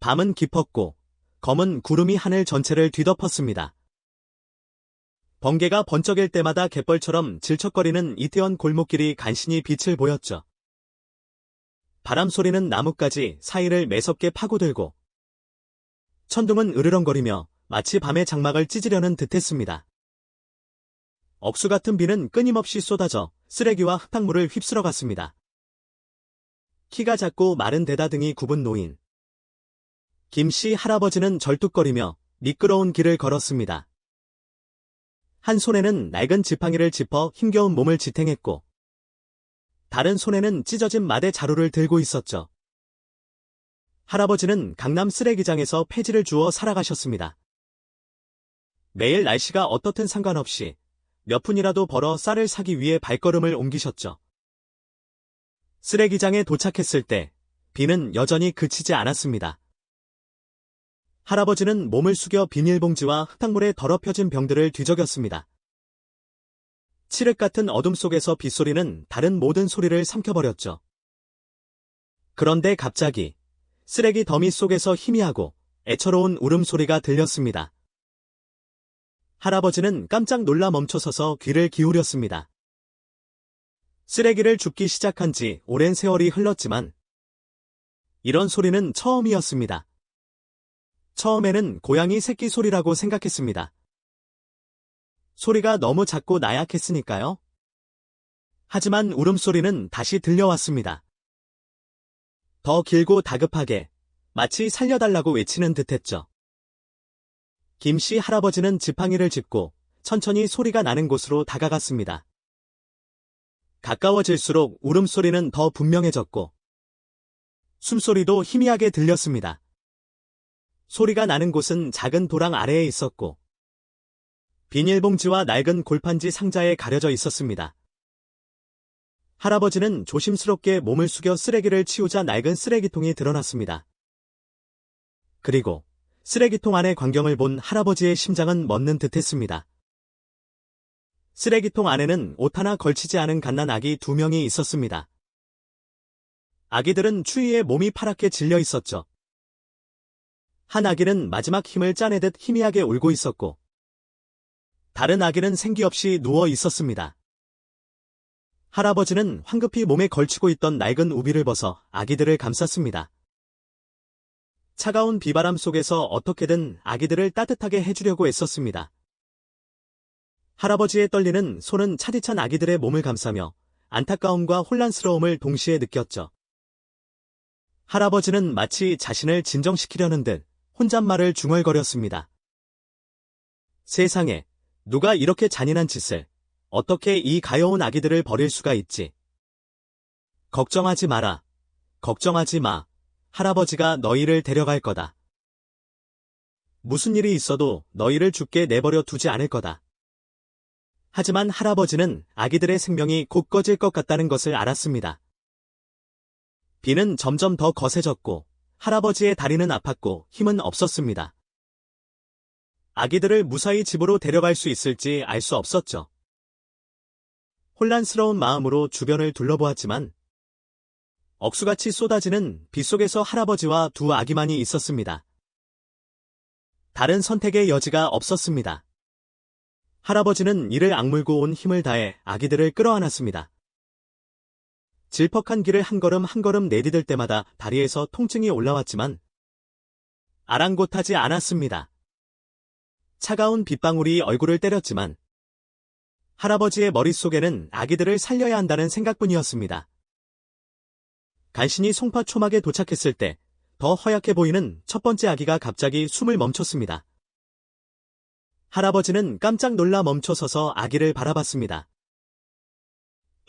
밤은 깊었고 검은 구름이 하늘 전체를 뒤덮었습니다. 번개가 번쩍일 때마다 갯벌처럼 질척거리는 이태원 골목길이 간신히 빛을 보였죠. 바람 소리는 나뭇가지 사이를 매섭게 파고들고 천둥은 으르렁거리며 마치 밤의 장막을 찢으려는 듯했습니다. 억수 같은 비는 끊임없이 쏟아져 쓰레기와 흙탕물을 휩쓸어 갔습니다. 키가 작고 마른 대다등이 굽은 노인. 김씨 할아버지는 절뚝거리며 미끄러운 길을 걸었습니다. 한 손에는 낡은 지팡이를 짚어 힘겨운 몸을 지탱했고 다른 손에는 찢어진 마대 자루를 들고 있었죠. 할아버지는 강남 쓰레기장에서 폐지를 주워 살아가셨습니다. 매일 날씨가 어떻든 상관없이 몇 푼이라도 벌어 쌀을 사기 위해 발걸음을 옮기셨죠. 쓰레기장에 도착했을 때 비는 여전히 그치지 않았습니다. 할아버지는 몸을 숙여 비닐봉지와 흙탕물에 더럽혀진 병들을 뒤적였습니다. 칠흑 같은 어둠 속에서 빗소리는 다른 모든 소리를 삼켜버렸죠. 그런데 갑자기 쓰레기 더미 속에서 희미하고 애처로운 울음소리가 들렸습니다. 할아버지는 깜짝 놀라 멈춰서서 귀를 기울였습니다. 쓰레기를 줍기 시작한 지 오랜 세월이 흘렀지만 이런 소리는 처음이었습니다. 처음에는 고양이 새끼 소리라고 생각했습니다. 소리가 너무 작고 나약했으니까요. 하지만 울음소리는 다시 들려왔습니다. 더 길고 다급하게 마치 살려달라고 외치는 듯했죠. 김씨 할아버지는 지팡이를 짚고 천천히 소리가 나는 곳으로 다가갔습니다. 가까워질수록 울음소리는 더 분명해졌고 숨소리도 희미하게 들렸습니다. 소리가 나는 곳은 작은 도랑 아래에 있었고 비닐봉지와 낡은 골판지 상자에 가려져 있었습니다. 할아버지는 조심스럽게 몸을 숙여 쓰레기를 치우자 낡은 쓰레기통이 드러났습니다. 그리고 쓰레기통 안의 광경을 본 할아버지의 심장은 멎는 듯했습니다. 쓰레기통 안에는 옷 하나 걸치지 않은 갓난 아기 2명이 있었습니다. 아기들은 추위에 몸이 파랗게 질려 있었죠. 한 아기는 마지막 힘을 짜내듯 희미하게 울고 있었고 다른 아기는 생기 없이 누워 있었습니다. 할아버지는 황급히 몸에 걸치고 있던 낡은 우비를 벗어 아기들을 감쌌습니다. 차가운 비바람 속에서 어떻게든 아기들을 따뜻하게 해주려고 애썼습니다. 할아버지의 떨리는 손은 차디찬 아기들의 몸을 감싸며 안타까움과 혼란스러움을 동시에 느꼈죠. 할아버지는 마치 자신을 진정시키려는 듯 혼잣말을 중얼거렸습니다. 세상에, 누가 이렇게 잔인한 짓을, 어떻게 이 가여운 아기들을 버릴 수가 있지? 걱정하지 마라. 걱정하지 마. 할아버지가 너희를 데려갈 거다. 무슨 일이 있어도 너희를 죽게 내버려 두지 않을 거다. 하지만 할아버지는 아기들의 생명이 곧 꺼질 것 같다는 것을 알았습니다. 비는 점점 더 거세졌고 할아버지의 다리는 아팠고 힘은 없었습니다. 아기들을 무사히 집으로 데려갈 수 있을지 알 수 없었죠. 혼란스러운 마음으로 주변을 둘러보았지만 억수같이 쏟아지는 비 속에서 할아버지와 2 아기만이 있었습니다. 다른 선택의 여지가 없었습니다. 할아버지는 이를 악물고 온 힘을 다해 아기들을 끌어안았습니다. 질퍽한 길을 한 걸음 한 걸음 내디딜 때마다 다리에서 통증이 올라왔지만 아랑곳하지 않았습니다. 차가운 빗방울이 얼굴을 때렸지만 할아버지의 머릿속에는 아기들을 살려야 한다는 생각뿐이었습니다. 간신히 송파 초막에 도착했을 때 더 허약해 보이는 첫 번째 아기가 갑자기 숨을 멈췄습니다. 할아버지는 깜짝 놀라 멈춰서서 아기를 바라봤습니다.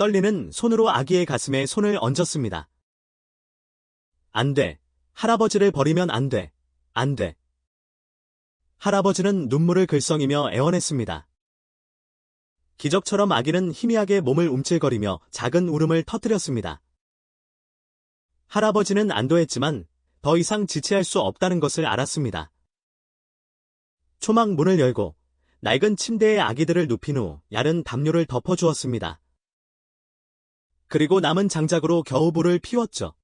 떨리는 손으로 아기의 가슴에 손을 얹었습니다. 안 돼. 할아버지를 버리면 안 돼. 안 돼. 할아버지는 눈물을 글썽이며 애원했습니다. 기적처럼 아기는 희미하게 몸을 움찔거리며 작은 울음을 터뜨렸습니다. 할아버지는 안도했지만 더 이상 지체할 수 없다는 것을 알았습니다. 초막 문을 열고 낡은 침대에 아기들을 눕힌 후 얇은 담요를 덮어주었습니다. 그리고 남은 장작으로 겨우 불을 피웠죠.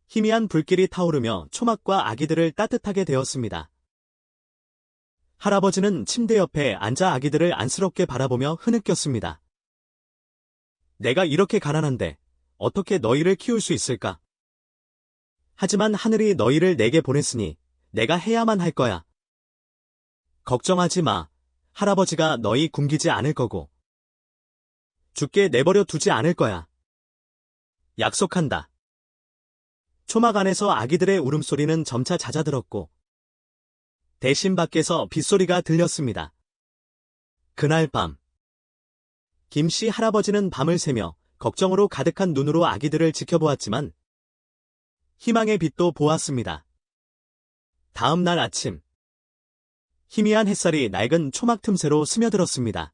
희미한 불길이 타오르며 초막과 아기들을 따뜻하게 데웠습니다. 할아버지는 침대 옆에 앉아 아기들을 안쓰럽게 바라보며 흐느꼈습니다. 내가 이렇게 가난한데 어떻게 너희를 키울 수 있을까? 하지만 하늘이 너희를 내게 보냈으니 내가 해야만 할 거야. 걱정하지 마. 할아버지가 너희 굶기지 않을 거고 죽게 내버려 두지 않을 거야. 약속한다. 초막 안에서 아기들의 울음소리는 점차 잦아들었고 대신 밖에서 빗소리가 들렸습니다. 그날 밤 김씨 할아버지는 밤을 새며 걱정으로 가득한 눈으로 아기들을 지켜보았지만 희망의 빛도 보았습니다. 다음 날 아침 희미한 햇살이 낡은 초막 틈새로 스며들었습니다.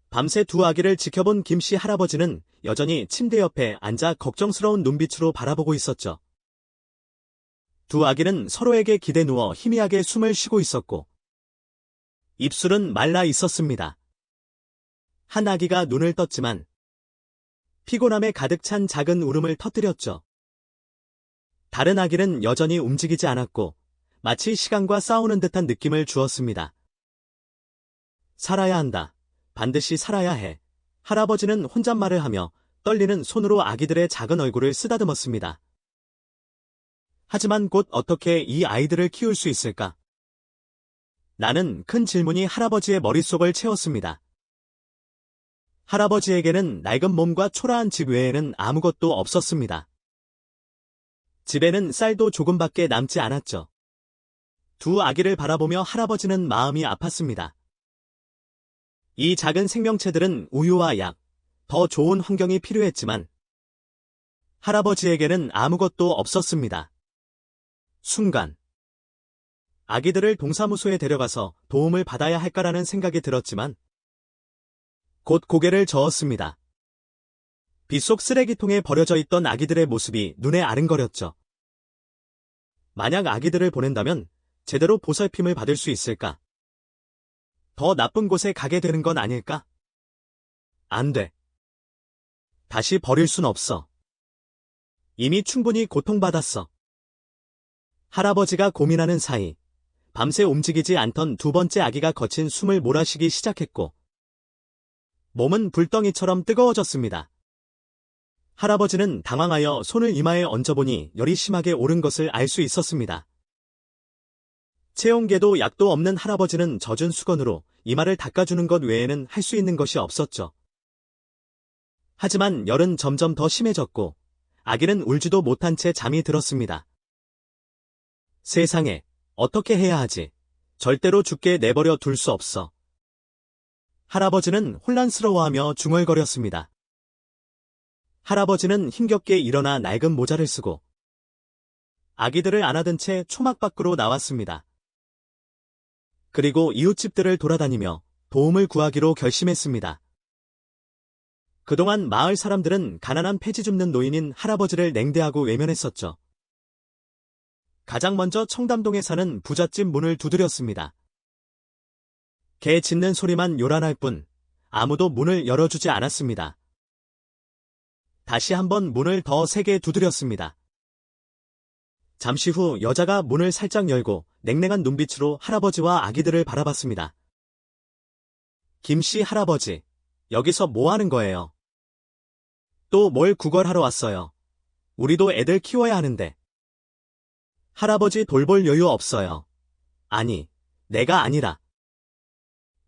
밤새 두 아기를 지켜본 김씨 할아버지는 여전히 침대 옆에 앉아 걱정스러운 눈빛으로 바라보고 있었죠. 두 아기는 서로에게 기대 누워 희미하게 숨을 쉬고 있었고 입술은 말라 있었습니다. 한 아기가 눈을 떴지만 피곤함에 가득 찬 작은 울음을 터뜨렸죠. 다른 아기는 여전히 움직이지 않았고 마치 시간과 싸우는 듯한 느낌을 주었습니다. 살아야 한다. 반드시 살아야 해. 할아버지는 혼잣말을 하며 떨리는 손으로 아기들의 작은 얼굴을 쓰다듬었습니다. 하지만 곧 어떻게 이 아이들을 키울 수 있을까? 나는 큰 질문이 할아버지의 머릿속을 채웠습니다. 할아버지에게는 낡은 몸과 초라한 집 외에는 아무것도 없었습니다. 집에는 쌀도 조금밖에 남지 않았죠. 두 아기를 바라보며 할아버지는 마음이 아팠습니다. 이 작은 생명체들은 우유와 약, 더 좋은 환경이 필요했지만 할아버지에게는 아무것도 없었습니다. 순간 아기들을 동사무소에 데려가서 도움을 받아야 할까라는 생각이 들었지만 곧 고개를 저었습니다. 빗속 쓰레기통에 버려져 있던 아기들의 모습이 눈에 아른거렸죠. 만약 아기들을 보낸다면 제대로 보살핌을 받을 수 있을까? 더 나쁜 곳에 가게 되는 건 아닐까? 안 돼. 다시 버릴 순 없어. 이미 충분히 고통받았어. 할아버지가 고민하는 사이 밤새 움직이지 않던 두 번째 아기가 거친 숨을 몰아쉬기 시작했고 몸은 불덩이처럼 뜨거워졌습니다. 할아버지는 당황하여 손을 이마에 얹어보니 열이 심하게 오른 것을 알 수 있었습니다. 체온계도 약도 없는 할아버지는 젖은 수건으로 이마를 닦아주는 것 외에는 할 수 있는 것이 없었죠. 하지만 열은 점점 더 심해졌고 아기는 울지도 못한 채 잠이 들었습니다. 세상에, 어떻게 해야 하지? 절대로 죽게 내버려 둘 수 없어. 할아버지는 혼란스러워하며 중얼거렸습니다. 할아버지는 힘겹게 일어나 낡은 모자를 쓰고 아기들을 안아든 채 초막 밖으로 나왔습니다. 그리고 이웃집들을 돌아다니며 도움을 구하기로 결심했습니다. 그동안 마을 사람들은 가난한 폐지 줍는 노인인 할아버지를 냉대하고 외면했었죠. 가장 먼저 청담동에 사는 부잣집 문을 두드렸습니다. 개 짖는 소리만 요란할 뿐 아무도 문을 열어주지 않았습니다. 다시 한번 문을 더 세게 두드렸습니다. 잠시 후 여자가 문을 살짝 열고 냉랭한 눈빛으로 할아버지와 아기들을 바라봤습니다. 김씨 할아버지, 여기서 뭐 하는 거예요? 또 뭘 구걸하러 왔어요? 우리도 애들 키워야 하는데. 할아버지 돌볼 여유 없어요. 아니, 내가 아니라.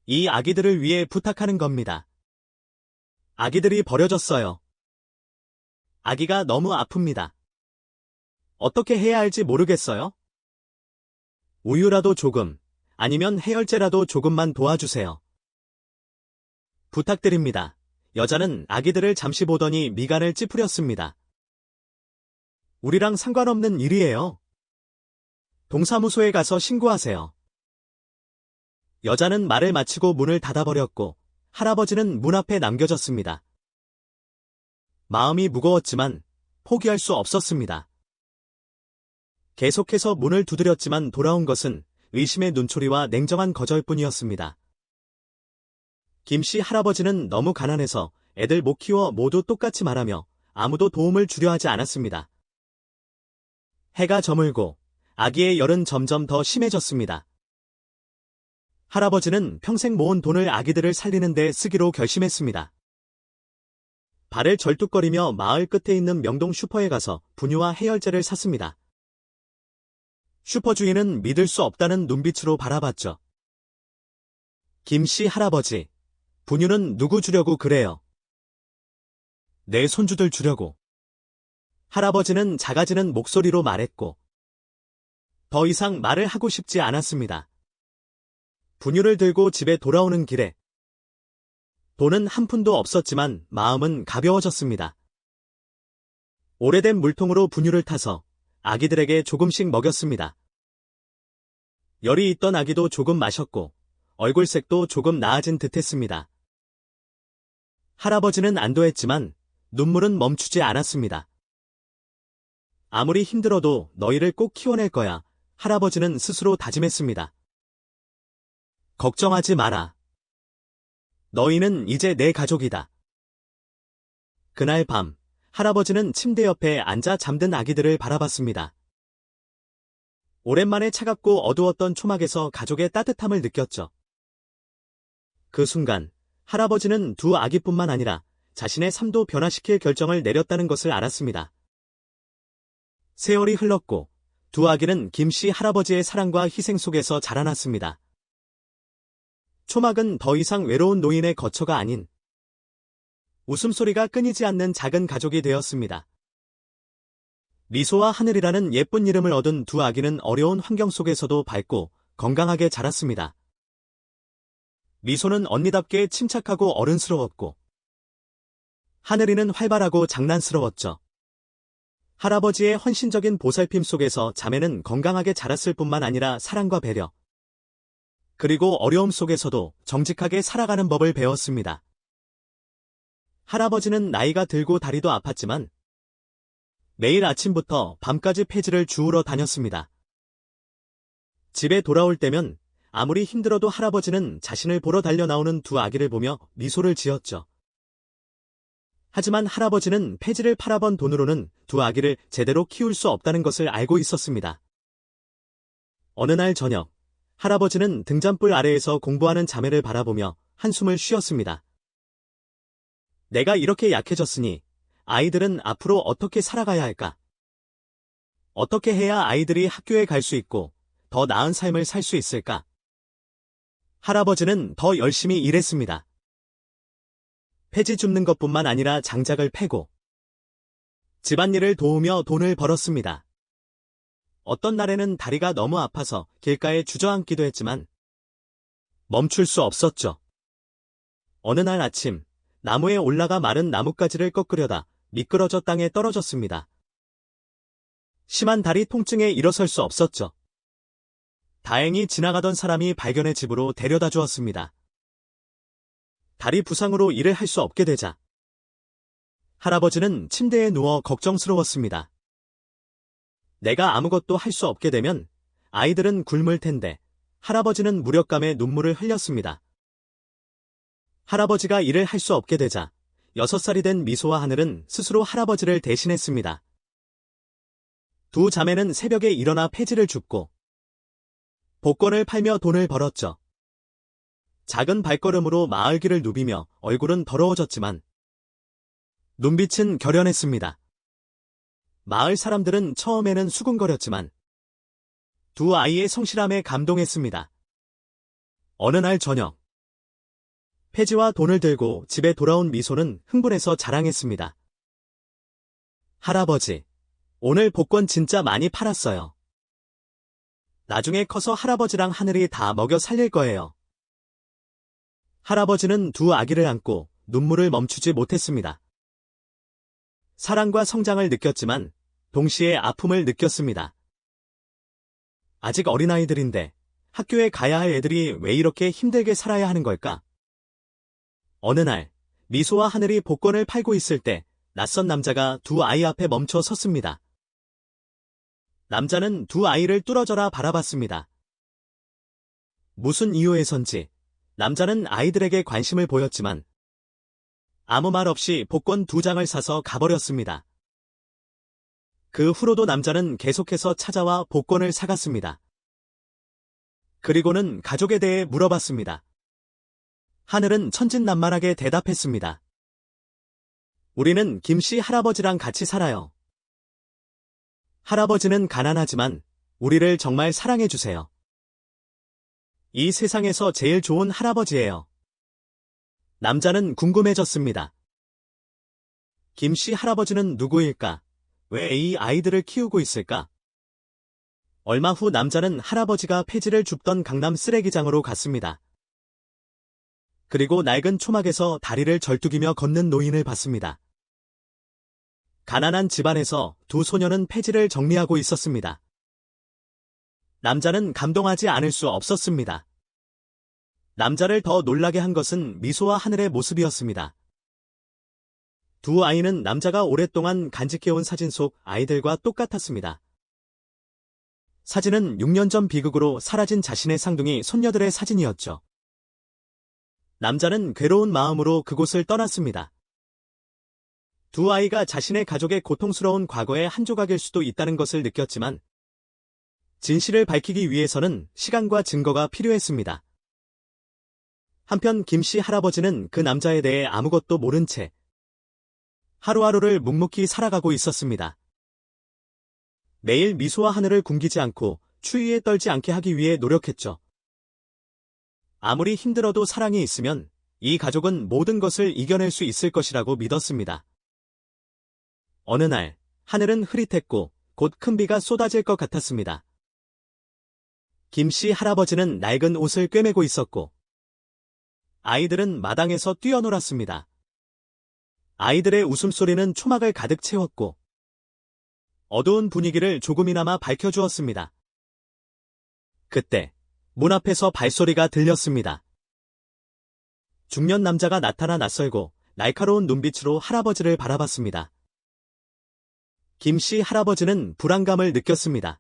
이 아기들을 위해 부탁하는 겁니다. 아기들이 버려졌어요. 아기가 너무 아픕니다. 어떻게 해야 할지 모르겠어요? 우유라도 조금, 아니면 해열제라도 조금만 도와주세요. 부탁드립니다. 여자는 아기들을 잠시 보더니 미간을 찌푸렸습니다. 우리랑 상관없는 일이에요. 동사무소에 가서 신고하세요. 여자는 말을 마치고 문을 닫아버렸고 할아버지는 문 앞에 남겨졌습니다. 마음이 무거웠지만 포기할 수 없었습니다. 계속해서 문을 두드렸지만 돌아온 것은 의심의 눈초리와 냉정한 거절뿐이었습니다. 김씨 할아버지는 너무 가난해서 애들 못 키워 모두 똑같이 말하며 아무도 도움을 주려 하지 않았습니다. 해가 저물고 아기의 열은 점점 더 심해졌습니다. 할아버지는 평생 모은 돈을 아기들을 살리는 데 쓰기로 결심했습니다. 발을 절뚝거리며 마을 끝에 있는 명동 슈퍼에 가서 분유와 해열제를 샀습니다. 슈퍼 주인은 믿을 수 없다는 눈빛으로 바라봤죠. 김씨 할아버지, 분유는 누구 주려고 그래요? 내 손주들 주려고. 할아버지는 작아지는 목소리로 말했고, 더 이상 말을 하고 싶지 않았습니다. 분유를 들고 집에 돌아오는 길에 돈은 한 푼도 없었지만 마음은 가벼워졌습니다. 오래된 물통으로 분유를 타서 아기들에게 조금씩 먹였습니다. 열이 있던 아기도 조금 마셨고 얼굴색도 조금 나아진 듯했습니다. 할아버지는 안도했지만 눈물은 멈추지 않았습니다. 아무리 힘들어도 너희를 꼭 키워낼 거야. 할아버지는 스스로 다짐했습니다. 걱정하지 마라. 너희는 이제 내 가족이다. 그날 밤, 할아버지는 침대 옆에 앉아 잠든 아기들을 바라봤습니다. 오랜만에 차갑고 어두웠던 초막에서 가족의 따뜻함을 느꼈죠. 그 순간, 할아버지는 두 아기뿐만 아니라 자신의 삶도 변화시킬 결정을 내렸다는 것을 알았습니다. 세월이 흘렀고, 두 아기는 김씨 할아버지의 사랑과 희생 속에서 자라났습니다. 초막은 더 이상 외로운 노인의 거처가 아닌 웃음소리가 끊이지 않는 작은 가족이 되었습니다. 미소와 하늘이라는 예쁜 이름을 얻은 두 아기는 어려운 환경 속에서도 밝고 건강하게 자랐습니다. 미소는 언니답게 침착하고 어른스러웠고, 하늘이는 활발하고 장난스러웠죠. 할아버지의 헌신적인 보살핌 속에서 자매는 건강하게 자랐을 뿐만 아니라 사랑과 배려, 그리고 어려움 속에서도 정직하게 살아가는 법을 배웠습니다. 할아버지는 나이가 들고 다리도 아팠지만 매일 아침부터 밤까지 폐지를 주우러 다녔습니다. 집에 돌아올 때면 아무리 힘들어도 할아버지는 자신을 보러 달려나오는 두 아기를 보며 미소를 지었죠. 하지만 할아버지는 폐지를 팔아번 돈으로는 두 아기를 제대로 키울 수 없다는 것을 알고 있었습니다. 어느 날 저녁, 할아버지는 등잔불 아래에서 공부하는 자매를 바라보며 한숨을 쉬었습니다. 내가 이렇게 약해졌으니 아이들은 앞으로 어떻게 살아가야 할까? 어떻게 해야 아이들이 학교에 갈 수 있고 더 나은 삶을 살 수 있을까? 할아버지는 더 열심히 일했습니다. 폐지 줍는 것뿐만 아니라 장작을 패고 집안일을 도우며 돈을 벌었습니다. 어떤 날에는 다리가 너무 아파서 길가에 주저앉기도 했지만 멈출 수 없었죠. 어느 날 아침, 나무에 올라가 마른 나뭇가지를 꺾으려다 미끄러져 땅에 떨어졌습니다. 심한 다리 통증에 일어설 수 없었죠. 다행히 지나가던 사람이 발견해 집으로 데려다 주었습니다. 다리 부상으로 일을 할 수 없게 되자 할아버지는 침대에 누워 걱정스러웠습니다. 내가 아무것도 할 수 없게 되면 아이들은 굶을 텐데. 할아버지는 무력감에 눈물을 흘렸습니다. 할아버지가 일을 할 수 없게 되자 6살이 된 미소와 하늘은 스스로 할아버지를 대신했습니다. 두 자매는 새벽에 일어나 폐지를 줍고 복권을 팔며 돈을 벌었죠. 작은 발걸음으로 마을길을 누비며 얼굴은 더러워졌지만 눈빛은 결연했습니다. 마을 사람들은 처음에는 수군거렸지만 두 아이의 성실함에 감동했습니다. 어느 날 저녁, 폐지와 돈을 들고 집에 돌아온 미소는 흥분해서 자랑했습니다. 할아버지, 오늘 복권 진짜 많이 팔았어요. 나중에 커서 할아버지랑 하늘이 다 먹여 살릴 거예요. 할아버지는 두 아기를 안고 눈물을 멈추지 못했습니다. 사랑과 성장을 느꼈지만 동시에 아픔을 느꼈습니다. 아직 어린아이들인데 학교에 가야 할 애들이 왜 이렇게 힘들게 살아야 하는 걸까? 어느 날 미소와 하늘이 복권을 팔고 있을 때 낯선 남자가 두 아이 앞에 멈춰 섰습니다. 남자는 두 아이를 뚫어져라 바라봤습니다. 무슨 이유에선지 남자는 아이들에게 관심을 보였지만 아무 말 없이 복권 2장을 사서 가버렸습니다. 그 후로도 남자는 계속해서 찾아와 복권을 사갔습니다. 그리고는 가족에 대해 물어봤습니다. 하늘은 천진난만하게 대답했습니다. 우리는 김씨 할아버지랑 같이 살아요. 할아버지는 가난하지만 우리를 정말 사랑해주세요. 이 세상에서 제일 좋은 할아버지예요. 남자는 궁금해졌습니다. 김씨 할아버지는 누구일까? 왜 이 아이들을 키우고 있을까? 얼마 후 남자는 할아버지가 폐지를 줍던 강남 쓰레기장으로 갔습니다. 그리고 낡은 초막에서 다리를 절뚝이며 걷는 노인을 봤습니다. 가난한 집안에서 두 소녀는 폐지를 정리하고 있었습니다. 남자는 감동하지 않을 수 없었습니다. 남자를 더 놀라게 한 것은 미소와 하늘의 모습이었습니다. 두 아이는 남자가 오랫동안 간직해온 사진 속 아이들과 똑같았습니다. 사진은 6년 전 비극으로 사라진 자신의 쌍둥이 손녀들의 사진이었죠. 남자는 괴로운 마음으로 그곳을 떠났습니다. 두 아이가 자신의 가족의 고통스러운 과거의 한 조각일 수도 있다는 것을 느꼈지만 진실을 밝히기 위해서는 시간과 증거가 필요했습니다. 한편 김씨 할아버지는 그 남자에 대해 아무것도 모른 채 하루하루를 묵묵히 살아가고 있었습니다. 매일 미소와 하늘을 굶기지 않고 추위에 떨지 않게 하기 위해 노력했죠. 아무리 힘들어도 사랑이 있으면 이 가족은 모든 것을 이겨낼 수 있을 것이라고 믿었습니다. 어느 날 하늘은 흐릿했고 곧 큰 비가 쏟아질 것 같았습니다. 김씨 할아버지는 낡은 옷을 꿰매고 있었고 아이들은 마당에서 뛰어놀았습니다. 아이들의 웃음소리는 초막을 가득 채웠고 어두운 분위기를 조금이나마 밝혀주었습니다. 그때 문 앞에서 발소리가 들렸습니다. 중년 남자가 나타나 낯설고 날카로운 눈빛으로 할아버지를 바라봤습니다. 김씨 할아버지는 불안감을 느꼈습니다.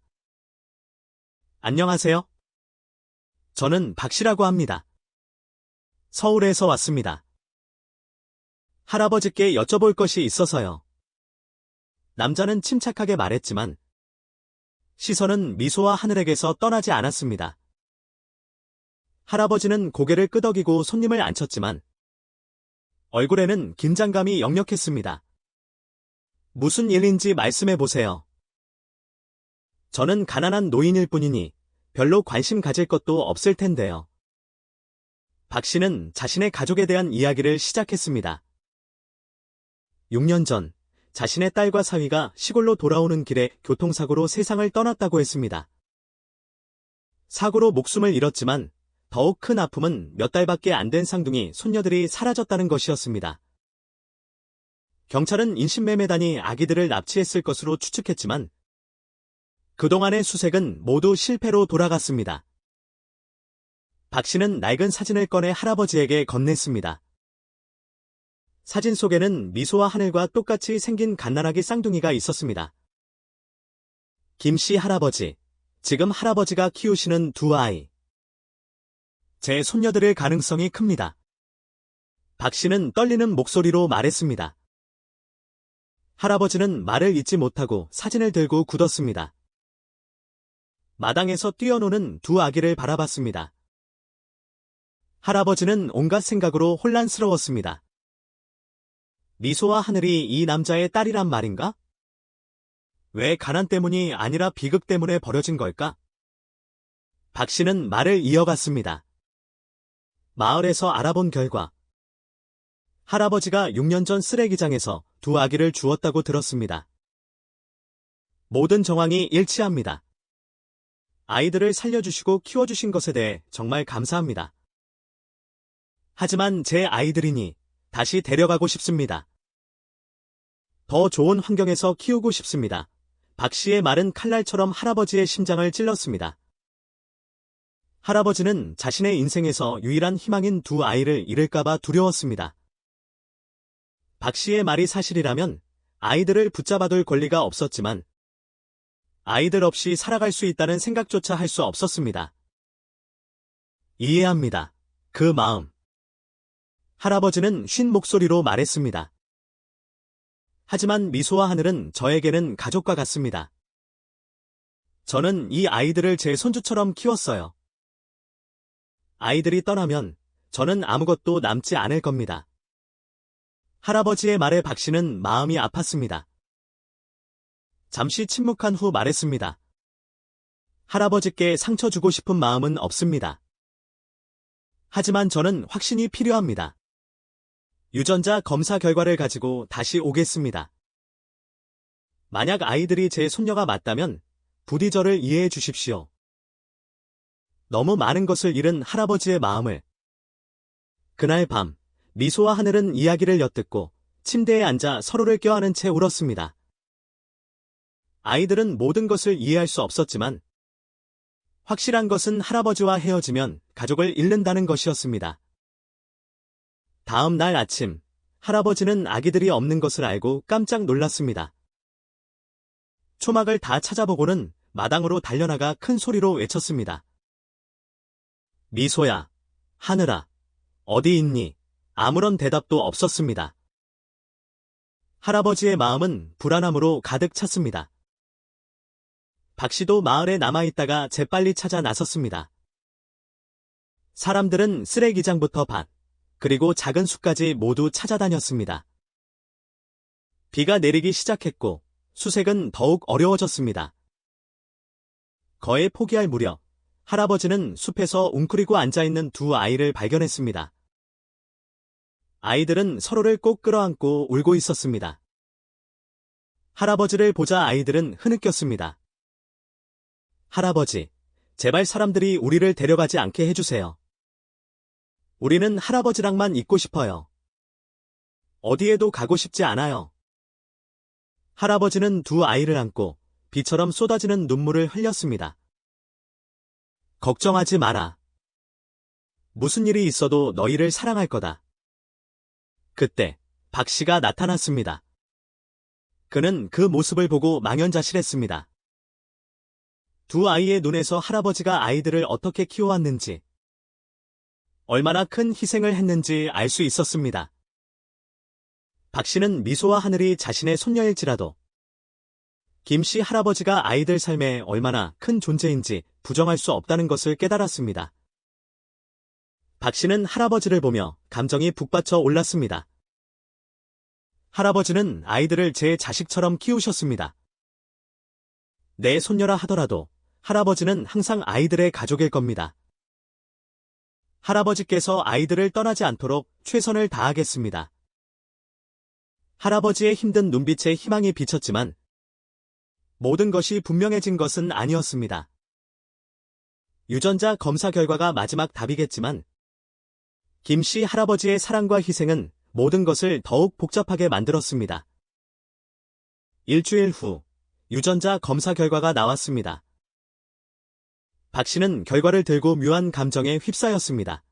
안녕하세요. 저는 박씨라고 합니다. 서울에서 왔습니다. 할아버지께 여쭤볼 것이 있어서요. 남자는 침착하게 말했지만 시선은 미소와 하늘에게서 떠나지 않았습니다. 할아버지는 고개를 끄덕이고 손님을 앉혔지만 얼굴에는 긴장감이 역력했습니다. 무슨 일인지 말씀해 보세요. 저는 가난한 노인일 뿐이니 별로 관심 가질 것도 없을 텐데요. 박 씨는 자신의 가족에 대한 이야기를 시작했습니다. 6년 전 자신의 딸과 사위가 시골로 돌아오는 길에 교통사고로 세상을 떠났다고 했습니다. 사고로 목숨을 잃었지만 더욱 큰 아픔은 몇 달밖에 안 된 쌍둥이 손녀들이 사라졌다는 것이었습니다. 경찰은 인신매매단이 아기들을 납치했을 것으로 추측했지만 그동안의 수색은 모두 실패로 돌아갔습니다. 박 씨는 낡은 사진을 꺼내 할아버지에게 건넸습니다. 사진 속에는 미소와 하늘과 똑같이 생긴 갓난아기 쌍둥이가 있었습니다. 김씨 할아버지, 지금 할아버지가 키우시는 두 아이. 제 손녀들일 가능성이 큽니다. 박 씨는 떨리는 목소리로 말했습니다. 할아버지는 말을 잇지 못하고 사진을 들고 굳었습니다. 마당에서 뛰어노는 두 아기를 바라봤습니다. 할아버지는 온갖 생각으로 혼란스러웠습니다. 미소와 하늘이 이 남자의 딸이란 말인가? 왜 가난 때문이 아니라 비극 때문에 버려진 걸까? 박 씨는 말을 이어갔습니다. 마을에서 알아본 결과 할아버지가 6년 전 쓰레기장에서 두 아기를 주었다고 들었습니다. 모든 정황이 일치합니다. 아이들을 살려주시고 키워주신 것에 대해 정말 감사합니다. 하지만 제 아이들이니 다시 데려가고 싶습니다. 더 좋은 환경에서 키우고 싶습니다. 박 씨의 말은 칼날처럼 할아버지의 심장을 찔렀습니다. 할아버지는 자신의 인생에서 유일한 희망인 두 아이를 잃을까봐 두려웠습니다. 박 씨의 말이 사실이라면 아이들을 붙잡아둘 권리가 없었지만 아이들 없이 살아갈 수 있다는 생각조차 할 수 없었습니다. 이해합니다. 그 마음. 할아버지는 쉰 목소리로 말했습니다. 하지만 미소와 하늘은 저에게는 가족과 같습니다. 저는 이 아이들을 제 손주처럼 키웠어요. 아이들이 떠나면 저는 아무것도 남지 않을 겁니다. 할아버지의 말에 박 씨는 마음이 아팠습니다. 잠시 침묵한 후 말했습니다. 할아버지께 상처 주고 싶은 마음은 없습니다. 하지만 저는 확신이 필요합니다. 유전자 검사 결과를 가지고 다시 오겠습니다. 만약 아이들이 제 손녀가 맞다면 부디 저를 이해해 주십시오. 너무 많은 것을 잃은 할아버지의 마음을. 그날 밤, 미소와 하늘은 이야기를 엿듣고 침대에 앉아 서로를 껴안은 채 울었습니다. 아이들은 모든 것을 이해할 수 없었지만 확실한 것은 할아버지와 헤어지면 가족을 잃는다는 것이었습니다. 다음 날 아침, 할아버지는 아기들이 없는 것을 알고 깜짝 놀랐습니다. 초막을 다 찾아보고는 마당으로 달려나가 큰 소리로 외쳤습니다. 미소야, 하늘아, 어디 있니? 아무런 대답도 없었습니다. 할아버지의 마음은 불안함으로 가득 찼습니다. 박 씨도 마을에 남아있다가 재빨리 찾아 나섰습니다. 사람들은 쓰레기장부터 밭, 그리고 작은 숲까지 모두 찾아다녔습니다. 비가 내리기 시작했고 수색은 더욱 어려워졌습니다. 거의 포기할 무렵 할아버지는 숲에서 웅크리고 앉아있는 두 아이를 발견했습니다. 아이들은 서로를 꼭 끌어안고 울고 있었습니다. 할아버지를 보자 아이들은 흐느꼈습니다. 할아버지, 제발 사람들이 우리를 데려가지 않게 해주세요. 우리는 할아버지랑만 있고 싶어요. 어디에도 가고 싶지 않아요. 할아버지는 두 아이를 안고 비처럼 쏟아지는 눈물을 흘렸습니다. 걱정하지 마라. 무슨 일이 있어도 너희를 사랑할 거다. 그때 박 씨가 나타났습니다. 그는 그 모습을 보고 망연자실했습니다. 두 아이의 눈에서 할아버지가 아이들을 어떻게 키워왔는지, 얼마나 큰 희생을 했는지 알 수 있었습니다. 박 씨는 미소와 하늘이 자신의 손녀일지라도 김 씨 할아버지가 아이들 삶에 얼마나 큰 존재인지 부정할 수 없다는 것을 깨달았습니다. 박 씨는 할아버지를 보며 감정이 북받쳐 올랐습니다. 할아버지는 아이들을 제 자식처럼 키우셨습니다. 내 손녀라 하더라도 할아버지는 항상 아이들의 가족일 겁니다. 할아버지께서 아이들을 떠나지 않도록 최선을 다하겠습니다. 할아버지의 힘든 눈빛에 희망이 비쳤지만 모든 것이 분명해진 것은 아니었습니다. 유전자 검사 결과가 마지막 답이겠지만 김 씨 할아버지의 사랑과 희생은 모든 것을 더욱 복잡하게 만들었습니다. 일주일 후 유전자 검사 결과가 나왔습니다. 박 씨는 결과를 들고 묘한 감정에 휩싸였습니다.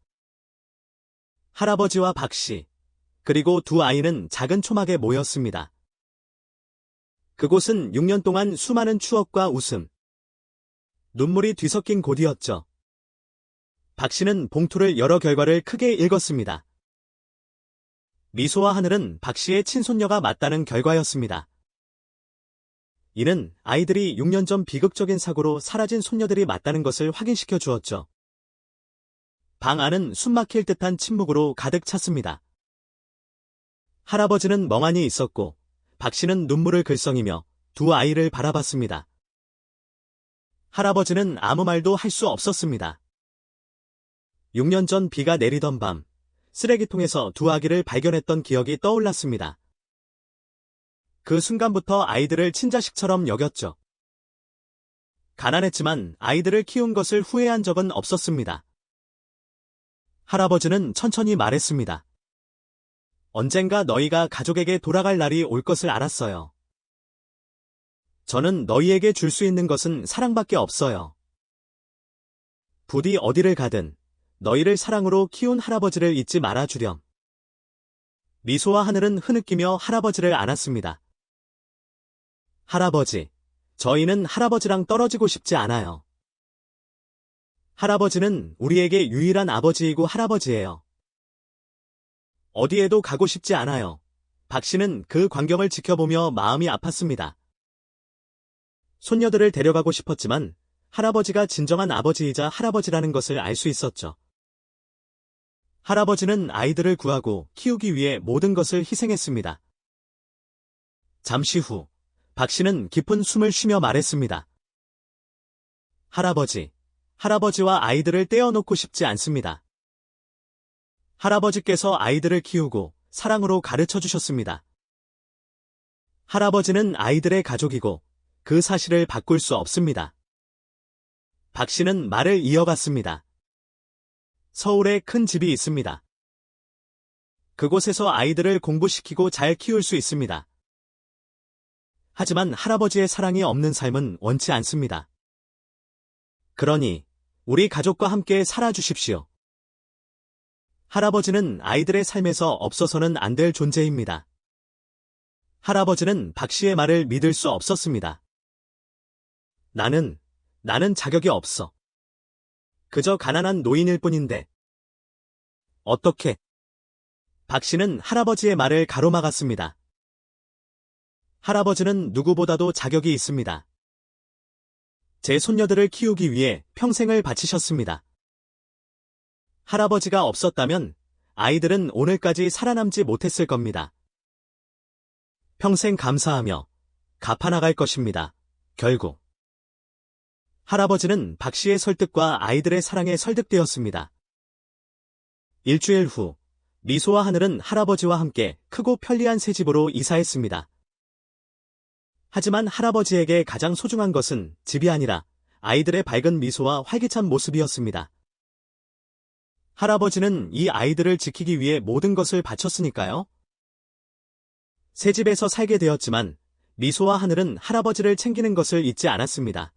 할아버지와 박 씨, 그리고 두 아이는 작은 초막에 모였습니다. 그곳은 6년 동안 수많은 추억과 웃음, 눈물이 뒤섞인 곳이었죠. 박 씨는 봉투를 열어 결과를 크게 읽었습니다. 미소와 하늘은 박 씨의 친손녀가 맞다는 결과였습니다. 이는 아이들이 6년 전 비극적인 사고로 사라진 손녀들이 맞다는 것을 확인시켜 주었죠. 방 안은 숨막힐 듯한 침묵으로 가득 찼습니다. 할아버지는 멍하니 있었고 박 씨는 눈물을 글썽이며 두 아이를 바라봤습니다. 할아버지는 아무 말도 할 수 없었습니다. 6년 전 비가 내리던 밤, 쓰레기통에서 두 아기를 발견했던 기억이 떠올랐습니다. 그 순간부터 아이들을 친자식처럼 여겼죠. 가난했지만 아이들을 키운 것을 후회한 적은 없었습니다. 할아버지는 천천히 말했습니다. 언젠가 너희가 가족에게 돌아갈 날이 올 것을 알았어요. 저는 너희에게 줄 수 있는 것은 사랑밖에 없어요. 부디 어디를 가든 너희를 사랑으로 키운 할아버지를 잊지 말아주렴. 미소와 하늘은 흐느끼며 할아버지를 안았습니다. 할아버지, 저희는 할아버지랑 떨어지고 싶지 않아요. 할아버지는 우리에게 유일한 아버지이고 할아버지예요. 어디에도 가고 싶지 않아요. 박 씨는 그 광경을 지켜보며 마음이 아팠습니다. 손녀들을 데려가고 싶었지만 할아버지가 진정한 아버지이자 할아버지라는 것을 알 수 있었죠. 할아버지는 아이들을 구하고 키우기 위해 모든 것을 희생했습니다. 잠시 후, 박 씨는 깊은 숨을 쉬며 말했습니다. 할아버지와 아이들을 떼어놓고 싶지 않습니다. 할아버지께서 아이들을 키우고 사랑으로 가르쳐 주셨습니다. 할아버지는 아이들의 가족이고 그 사실을 바꿀 수 없습니다. 박 씨는 말을 이어갔습니다. 서울에 큰 집이 있습니다. 그곳에서 아이들을 공부시키고 잘 키울 수 있습니다. 하지만 할아버지의 사랑이 없는 삶은 원치 않습니다. 그러니 우리 가족과 함께 살아주십시오. 할아버지는 아이들의 삶에서 없어서는 안 될 존재입니다. 할아버지는 박 씨의 말을 믿을 수 없었습니다. 나는 자격이 없어. 그저 가난한 노인일 뿐인데. 어떻게? 박 씨는 할아버지의 말을 가로막았습니다. 할아버지는 누구보다도 자격이 있습니다. 제 손녀들을 키우기 위해 평생을 바치셨습니다. 할아버지가 없었다면 아이들은 오늘까지 살아남지 못했을 겁니다. 평생 감사하며 갚아나갈 것입니다. 결국. 할아버지는 박 씨의 설득과 아이들의 사랑에 설득되었습니다. 일주일 후, 미소와 하늘은 할아버지와 함께 크고 편리한 새 집으로 이사했습니다. 하지만 할아버지에게 가장 소중한 것은 집이 아니라 아이들의 밝은 미소와 활기찬 모습이었습니다. 할아버지는 이 아이들을 지키기 위해 모든 것을 바쳤으니까요. 새 집에서 살게 되었지만 미소와 하늘은 할아버지를 챙기는 것을 잊지 않았습니다.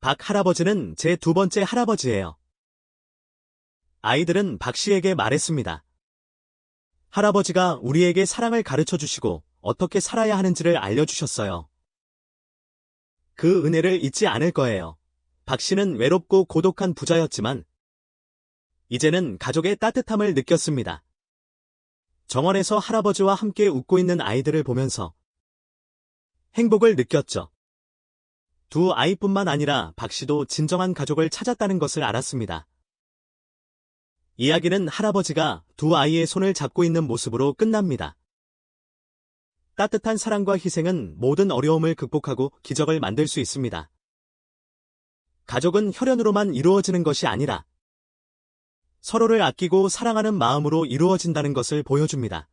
박 할아버지는 제 두 번째 할아버지예요. 아이들은 박 씨에게 말했습니다. 할아버지가 우리에게 사랑을 가르쳐 주시고 어떻게 살아야 하는지를 알려주셨어요. 그 은혜를 잊지 않을 거예요. 박 씨는 외롭고 고독한 부자였지만 이제는 가족의 따뜻함을 느꼈습니다. 정원에서 할아버지와 함께 웃고 있는 아이들을 보면서 행복을 느꼈죠. 두 아이뿐만 아니라 박 씨도 진정한 가족을 찾았다는 것을 알았습니다. 이야기는 할아버지가 두 아이의 손을 잡고 있는 모습으로 끝납니다. 따뜻한 사랑과 희생은 모든 어려움을 극복하고 기적을 만들 수 있습니다. 가족은 혈연으로만 이루어지는 것이 아니라 서로를 아끼고 사랑하는 마음으로 이루어진다는 것을 보여줍니다.